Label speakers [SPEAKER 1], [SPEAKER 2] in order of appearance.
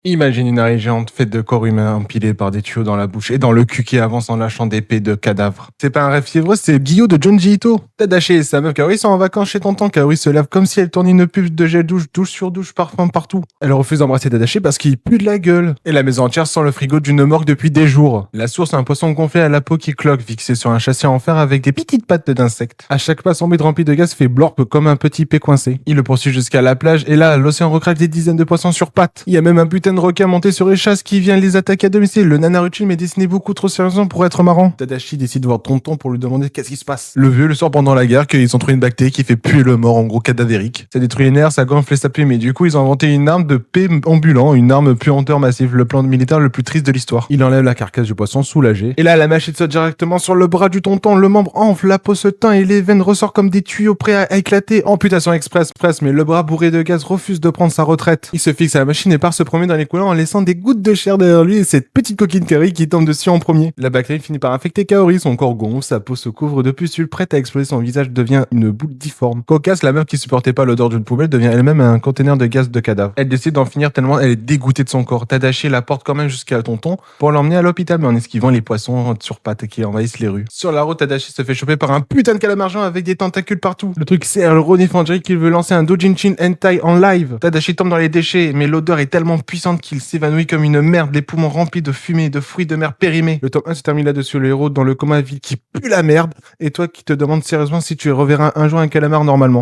[SPEAKER 1] Imagine une araignée géante faite de corps humains empilés par des tuyaux dans la bouche et dans le cul qui avance en lâchant des pets de cadavres. C'est pas un rêve fiévreux, c'est Guillaume de Junji Ito. Tadashi et sa meuf Kaori sont en vacances chez tonton. Kaori se lave comme si elle tournait une pub de gel douche, douche sur douche, parfum partout. Elle refuse d'embrasser Tadashi parce qu'il pue de la gueule. Et la maison entière sent le frigo d'une morgue depuis des jours. La source, un poisson gonflé à la peau qui cloque, fixé sur un châssis en fer avec des petites pattes d'insectes. À chaque pas, son bide rempli de gaz fait blorp comme un petit pet coincé. Il le poursuit jusqu'à la plage et là, l'océan recrache des dizaines de poissons sur pattes. Il y a même un putain de requin monté sur les chasses qui vient les attaquer à domicile. Le Naruto m'est dessiné beaucoup trop sérieusement pour être marrant. Tadashi décide de voir tonton pour lui demander qu'est-ce qui se passe. Le vieux le sort pendant la guerre qu'ils ont trouvé une bactérie qui fait puer le mort, en gros cadavérique. Ça détruit les nerfs, ça gonfle et ça pue, mais du coup ils ont inventé une arme de paix ambulant, une arme puanteur massive, le plan militaire le plus triste de l'histoire. Il enlève la carcasse du poisson soulagé. Et là la machine saute directement sur le bras du tonton, le membre enfle, la peau se teint et les veines ressortent comme des tuyaux prêts à éclater. Amputation express, mais le bras bourré de gaz refuse de prendre sa retraite. Il se fixe à la machine et part se promener dans les couloirs en laissant des gouttes de chair derrière lui et cette petite coquine Kaori qui tombe dessus en premier. La bactérie finit par infecter Kaori, son corps gonfle, sa peau se couvre de pustules, prête à exploser, son visage devient une boule difforme. Cocasse, la meuf qui supportait pas l'odeur d'une poubelle devient elle-même un conteneur de gaz de cadavre. Elle décide d'en finir tellement elle est dégoûtée de son corps. Tadashi la porte quand même jusqu'à tonton pour l'emmener à l'hôpital, mais en esquivant les poissons sur pattes qui envahissent les rues. Sur la route, Tadashi se fait choper par un putain de calamar géant avec des tentacules partout. Le truc serre le renifle, on dirait qu'il veut lancer un doujinshi hentai en live. Tadashi tombe dans les déchets, mais l'odeur est tellement puissante qu'il s'évanouit comme une merde, les poumons remplis de fumée, de fruits de mer périmés. Le tome 1 se termine là-dessus, le héros dans le coma vide qui pue la merde, et toi qui te demandes sérieusement si tu reverras un jour un calamar normalement.